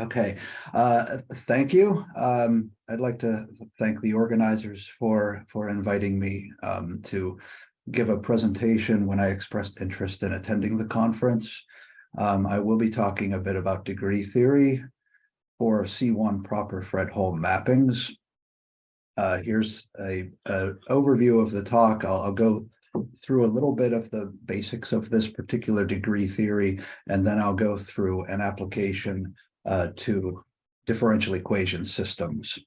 Okay, thank you. I'd like to thank the organizers for inviting me to give a presentation when I expressed interest in attending the conference. I will be talking a bit about degree theory for C1 proper Fredholm mappings. Here's a overview of the talk. I'll go through a little bit of the basics of this particular degree theory, and then I'll go through an application to differential equation systems.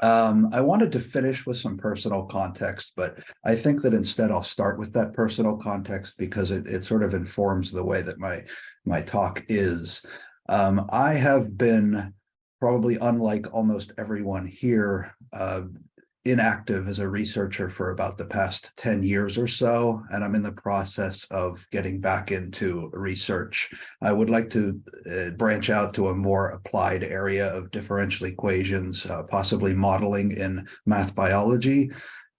I wanted to finish with some personal context, but I think that instead I'll start with that personal context because it sort of informs the way that my talk is. I have been, probably unlike almost everyone here, inactive as a researcher for about the past 10 years or so, and I'm in the process of getting back into research. I would like to branch out to a more applied area of differential equations, possibly modeling in math biology.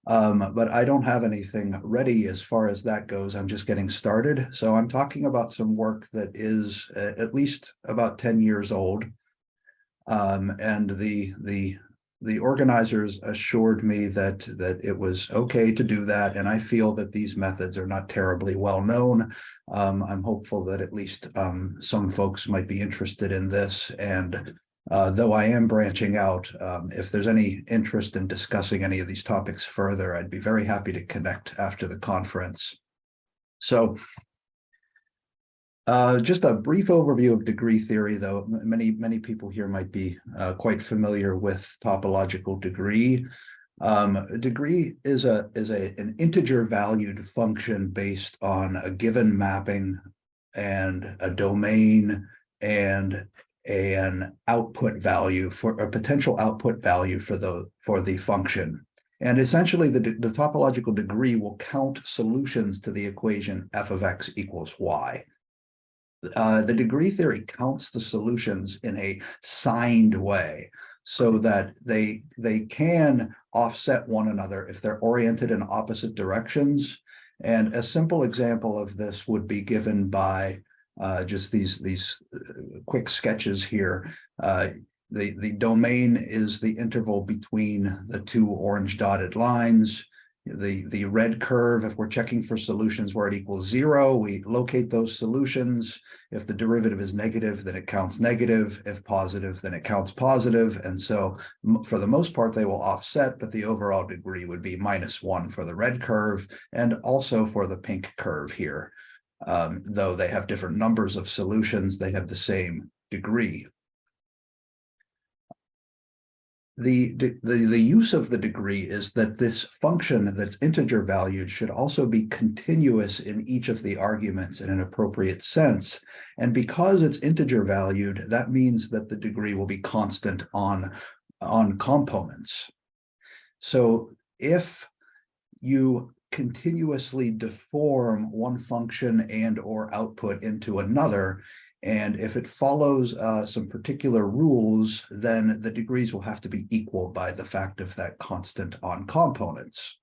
But I don't have anything ready as far as that goes. I'm just getting started. So I'm talking about some work that is at least about 10 years old. And the organizers assured me that it was okay to do that, and I feel that these methods are not terribly well known. I'm hopeful that at least some folks might be interested in this, and though I am branching out, if there's any interest in discussing any of these topics further, I'd be very happy to connect after the conference. So just a brief overview of degree theory, though many people here might be quite familiar with topological degree. Degree is an integer valued function based on a given mapping and a domain and an output value, for a potential output value for the function. And essentially the topological degree will count solutions to the equation f of x equals y. The degree theory counts the solutions in a signed way so that they can offset one another if they're oriented in opposite directions. And a simple example of this would be given by just these quick sketches here. The domain is the interval between the two orange dotted lines. The red curve, if we're checking for solutions where it equals 0, we locate those solutions. If the derivative is negative, then it counts negative. If positive, then it counts positive. And so for the most part, they will offset, but the overall degree would be -1 for the red curve and also for the pink curve here. Though they have different numbers of solutions, they have the same degree. The use of the degree is that this function that's integer valued should also be continuous in each of the arguments in an appropriate sense. And because it's integer valued, that means that the degree will be constant on components. So if you continuously deform one function and or output into another, and if it follows some particular rules, then the degrees will have to be equal by the fact of that constant on components.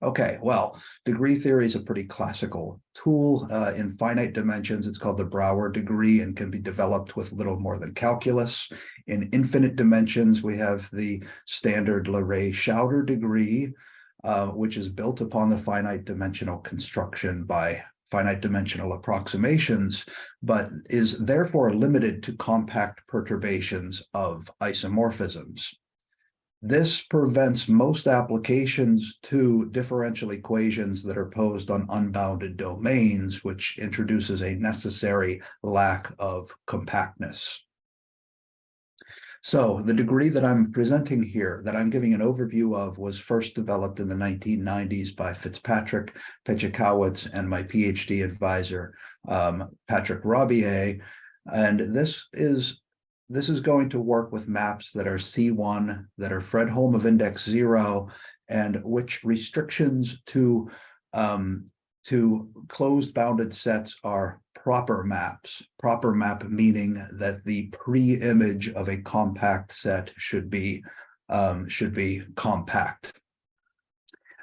Okay, well, degree theory is a pretty classical tool. In finite dimensions, it's called the Brouwer degree and can be developed with little more than calculus. In infinite dimensions, we have the standard Leray-Schauder degree, which is built upon the finite dimensional construction by finite dimensional approximations, but is therefore limited to compact perturbations of isomorphisms. This prevents most applications to differential equations that are posed on unbounded domains, which introduces a necessary lack of compactness. So the degree that I'm presenting here, that I'm giving an overview of, was first developed in the 1990s by Fitzpatrick, Peczykowicz, and my PhD advisor, Patrick Rabier. And this is going to work with maps that are C1, that are Fredholm of index 0, and which restrictions to closed bounded sets are proper maps. Proper map meaning that the pre-image of a compact set should be compact.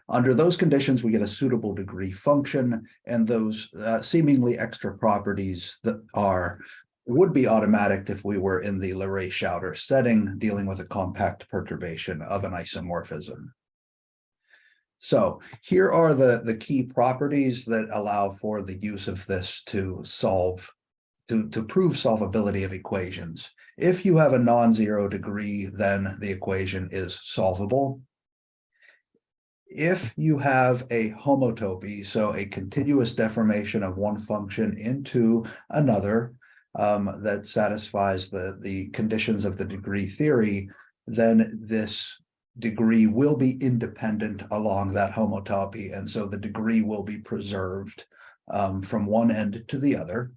Under those conditions, we get a suitable degree function, and those seemingly extra properties that are would be automatic if we were in the Leray-Schauder setting, dealing with a compact perturbation of an isomorphism. So here are the key properties that allow for the use of this to prove solvability of equations. If you have a non-zero degree, then the equation is solvable. If you have a homotopy, so a continuous deformation of one function into another that satisfies the conditions of the degree theory, then this degree will be independent along that homotopy, and so the degree will be preserved from one end to the other.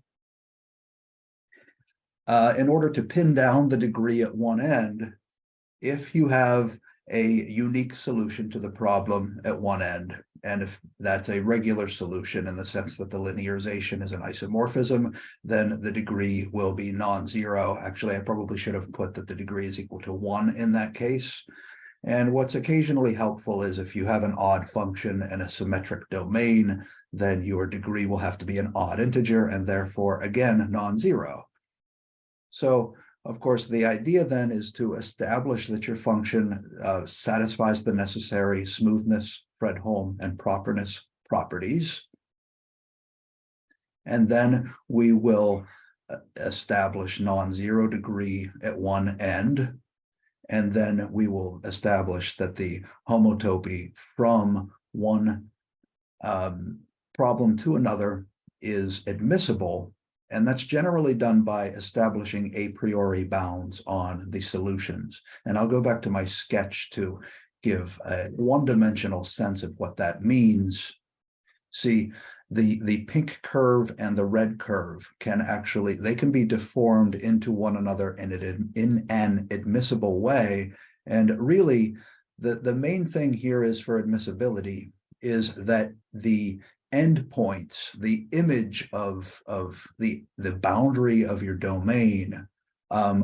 In order to pin down the degree at one end, if you have a unique solution to the problem at one end, and if that's a regular solution in the sense that the linearization is an isomorphism, then the degree will be non-zero. Actually, I probably should have put that the degree is equal to 1 in that case. And what's occasionally helpful is if you have an odd function and a symmetric domain, then your degree will have to be an odd integer and therefore, again, non-zero. So, of course, the idea then is to establish that your function satisfies the necessary smoothness, Fredholm, and properness properties. And then we will establish non-zero degree at one end. And then we will establish that the homotopy from one problem to another is admissible. And that's generally done by establishing a priori bounds on the solutions. And I'll go back to my sketch to give a one-dimensional sense of what that means. See, the pink curve and the red curve can actually, they can be deformed into one another in an admissible way. And really, the main thing here is for admissibility is that the endpoints, the image of the boundary of your domain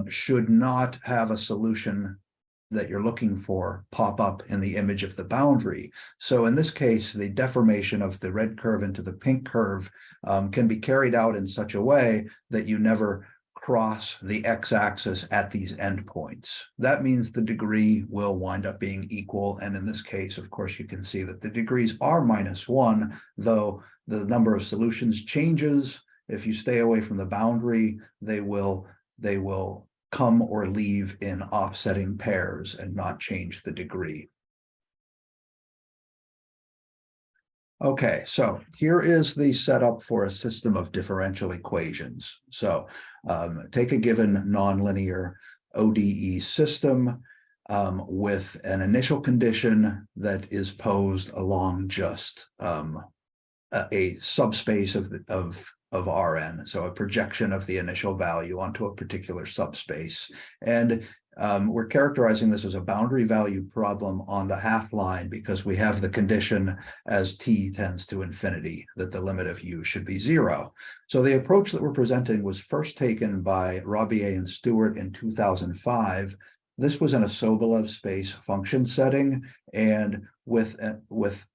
should not have a solution that you're looking for pop up in the image of the boundary. So in this case, the deformation of the red curve into the pink curve can be carried out in such a way that you never cross the x-axis at these endpoints. That means the degree will wind up being equal. And in this case, of course, you can see that the degrees are -1, though the number of solutions changes. If you stay away from the boundary, they will come or leave in offsetting pairs and not change the degree. Okay, so here is the setup for a system of differential equations. So take a given nonlinear ODE system with an initial condition that is posed along just a subspace of Rn, so a projection of the initial value onto a particular subspace. And we're characterizing this as a boundary value problem on the half line because we have the condition as t tends to infinity that the limit of u should be 0. So the approach that we're presenting was first taken by Rabier and Stewart in 2005. This was in a Sobolev space function setting, and with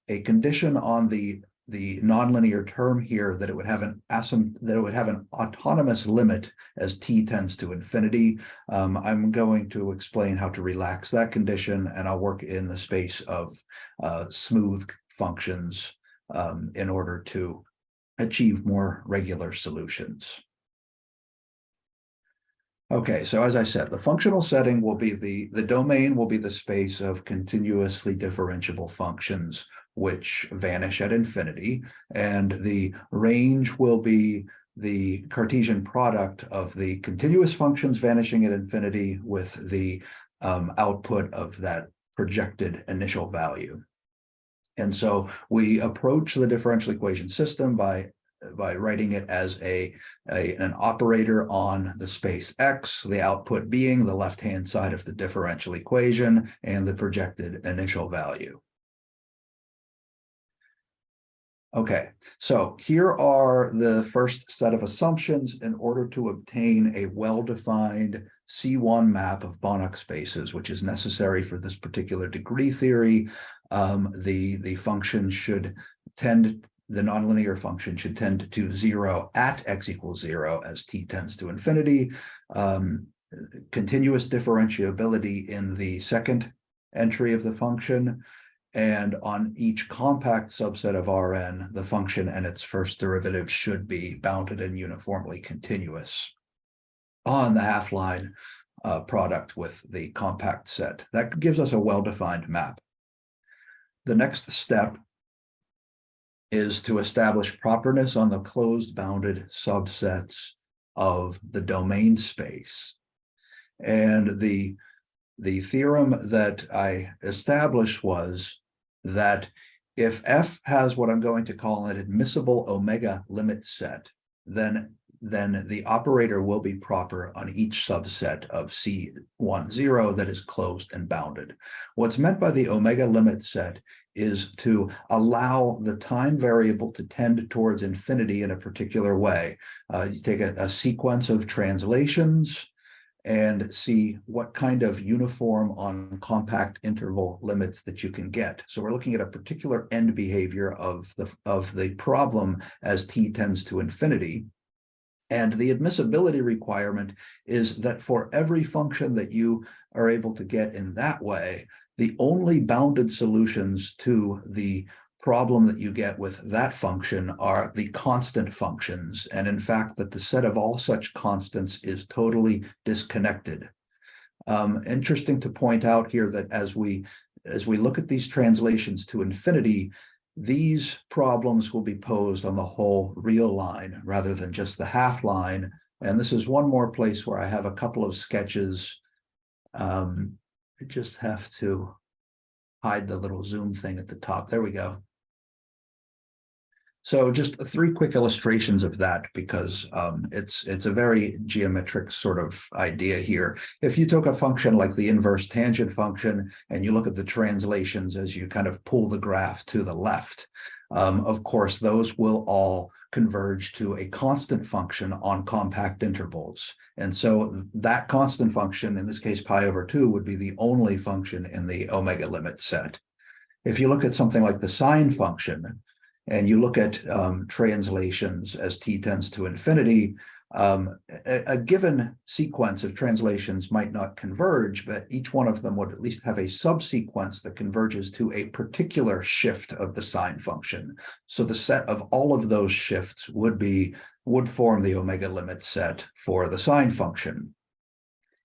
a condition on the nonlinear term here that it would have an autonomous limit as t tends to infinity. I'm going to explain how to relax that condition, and I'll work in the space of smooth functions in order to achieve more regular solutions. Okay, so as I said, the functional setting will be the domain will be the space of continuously differentiable functions which vanish at infinity, and the range will be the Cartesian product of the continuous functions vanishing at infinity with the output of that projected initial value. And so we approach the differential equation system by writing it as an operator on the space X, the output being the left-hand side of the differential equation and the projected initial value. Okay, so here are the first set of assumptions in order to obtain a well-defined C1 map of Banach spaces, which is necessary for this particular degree theory. The function should tend the nonlinear function should tend to 0 at x equals 0 as t tends to infinity. Continuous differentiability in the second entry of the function. And on each compact subset of Rn, the function and its first derivative should be bounded and uniformly continuous on the half-line product with the compact set. That gives us a well-defined map. The next step is to establish properness on the closed bounded subsets of the domain space. And the theorem that I established was that if F has what I'm going to call an admissible omega limit set, then the operator will be proper on each subset of C1, 0 that is closed and bounded. What's meant by the omega limit set is to allow the time variable to tend towards infinity in a particular way. You take a sequence of translations and see what kind of uniform on compact interval limits that you can get. So we're looking at a particular end behavior of the problem as t tends to infinity. And the admissibility requirement is that for every function that you are able to get in that way, the only bounded solutions to the problem that you get with that function are the constant functions. And in fact, that the set of all such constants is totally disconnected. Interesting to point out here that as we look at these translations to infinity, these problems will be posed on the whole real line rather than just the half line. And this is one more place where I have a couple of sketches. I just have to hide the little zoom thing at the top. There we go. So just 3 quick illustrations of that, because it's a very geometric sort of idea here. If you took a function like the inverse tangent function and you look at the translations as you kind of pull the graph to the left, of course, those will all converge to a constant function on compact intervals. And so that constant function, in this case pi over 2, would be the only function in the omega limit set. If you look at something like the sine function, and you look at translations as t tends to infinity, a given sequence of translations might not converge, but each one of them would at least have a subsequence that converges to a particular shift of the sine function. So the set of all of those shifts would form the omega limit set for the sine function.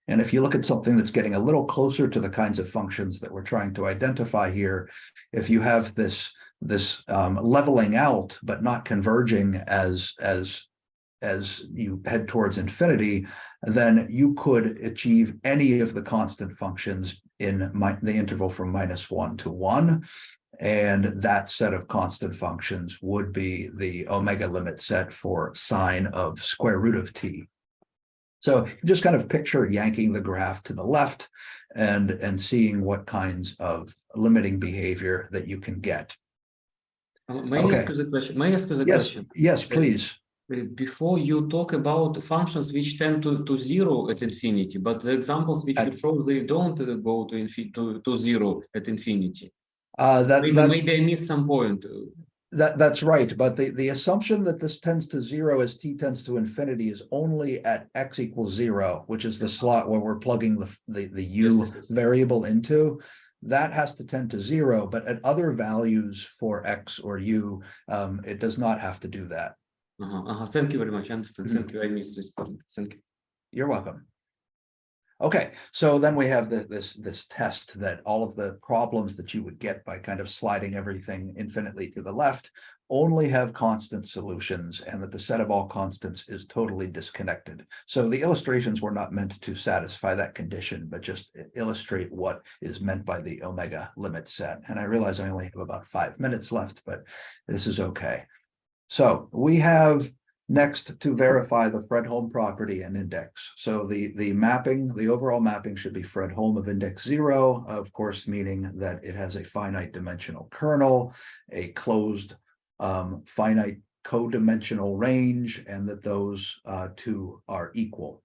And if you look at something that's getting a little closer to the kinds of functions that we're trying to identify here, if you have this leveling out but not converging as you head towards infinity, then you could achieve any of the constant functions in the interval from -1 to 1, and that set of constant functions would be the omega limit set for sine of square root of t. So just kind of picture yanking the graph to the left and seeing what kinds of limiting behavior that you can get. May I ask you the question? May I ask you the question? Yes, please. Before you talk about functions which tend to 0 at infinity, but the examples which you show, they don't go to 0 at infinity. Maybe I missed some point. That's right, but the assumption that this tends to 0 as t tends to infinity is only at x equals 0, which is the slot where we're plugging the u variable into. That has to tend to 0, but at other values for x or u, it does not have to do that. Thank you very much. I understand. Thank you. I missed this point. Thank you. You're welcome. Okay, so then we have this test that all of the problems that you would get by kind of sliding everything infinitely to the left only have constant solutions, and that the set of all constants is totally disconnected. So the illustrations were not meant to satisfy that condition, but just illustrate what is meant by the omega limit set. And I realize I only have about 5 minutes left, but this is okay. So we have next to verify the Fredholm property and index. So the mapping, the overall mapping should be Fredholm of index 0, of course, meaning that it has a finite dimensional kernel, a closed finite codimensional range, and that those two are equal.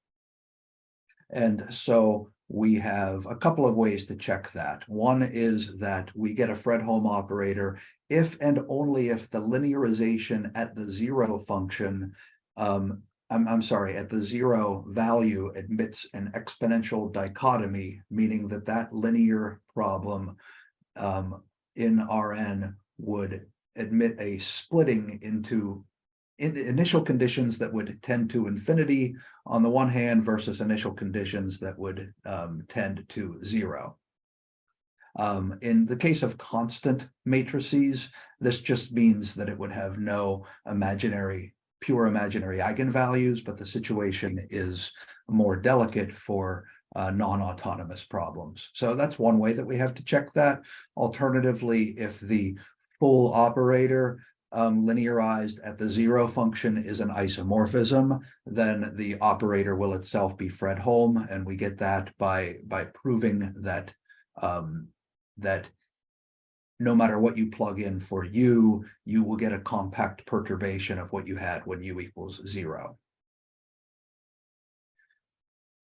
And so we have a couple of ways to check that. One is that we get a Fredholm operator if and only if the linearization at the zero function, I'm sorry, at the zero value admits an exponential dichotomy, meaning that that linear problem in Rn would admit a splitting into initial conditions that would tend to infinity on the one hand versus initial conditions that would tend to zero. In the case of constant matrices, this just means that it would have no pure imaginary eigenvalues, but the situation is more delicate for non-autonomous problems. So that's one way that we have to check that. Alternatively, if the full operator linearized at the zero function is an isomorphism, then the operator will itself be Fredholm, and we get that by proving that that no matter what you plug in for u, you will get a compact perturbation of what you had when u equals 0.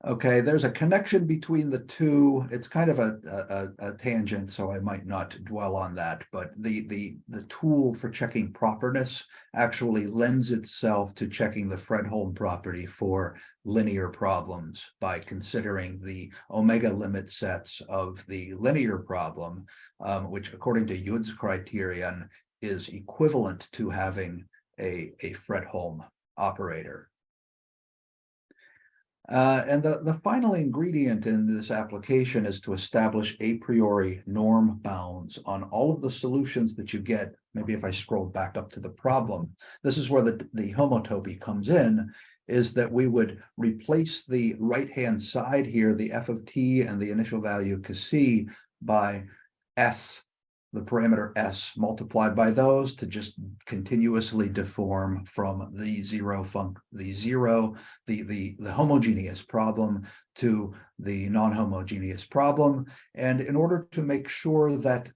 Okay, there's a connection between the two. It's kind of a tangent, so I might not dwell on that, but the tool for checking properness actually lends itself to checking the Fredholm property for linear problems by considering the omega limit sets of the linear problem, which according to Yud's criterion is equivalent to having a Fredholm operator. And the final ingredient in this application is to establish a priori norm bounds on all of the solutions that you get. Maybe if I scroll back up to the problem, this is where the homotopy comes in, is that we would replace the right-hand side here, the f of t and the initial value c, by s, the parameter s multiplied by those to just continuously deform from the homogeneous problem to the non-homogeneous problem. And in order to make sure that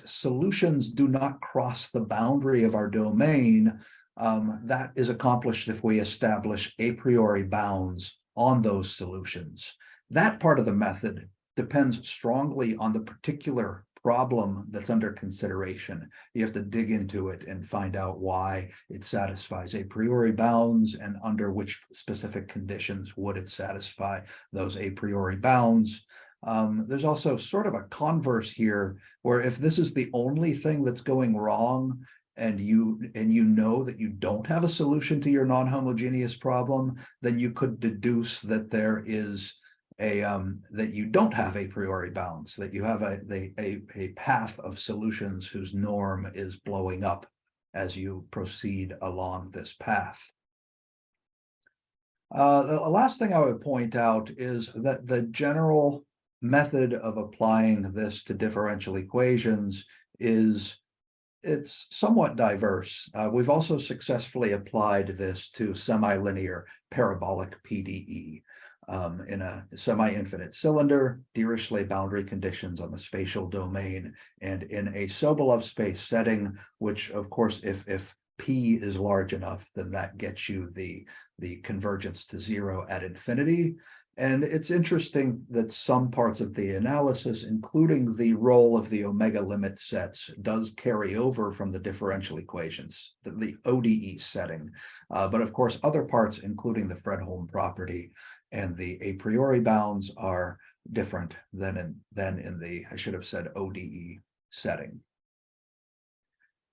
solutions do not cross the boundary of our domain, that is accomplished if we establish a priori bounds on those solutions. That part of the method depends strongly on the particular problem that's under consideration. You have to dig into it and find out why it satisfies a priori bounds and under which specific conditions would it satisfy those a priori bounds. There's also sort of a converse here, where if this is the only thing that's going wrong, and you know that you don't have a solution to your non-homogeneous problem, then you could deduce that there is that you don't have a priori bounds, that you have a path of solutions whose norm is blowing up as you proceed along this path. The last thing I would point out is that the general method of applying this to differential equations it's somewhat diverse. We've also successfully applied this to semi-linear parabolic PDE. In a semi-infinite cylinder, Dirichlet boundary conditions on the spatial domain, and in a Sobolev space setting, which of course, if P is large enough, then that gets you the convergence to 0 at infinity. And it's interesting that some parts of the analysis, including the role of the omega limit sets, does carry over from the differential equations, the ODE setting. But of course, other parts, including the Fredholm property and the a priori bounds, are different than in the, I should have said, ODE setting.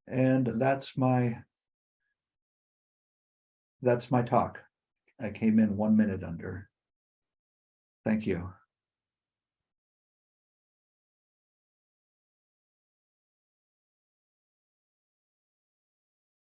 And that's my talk. I came in 1 minute under. Thank you.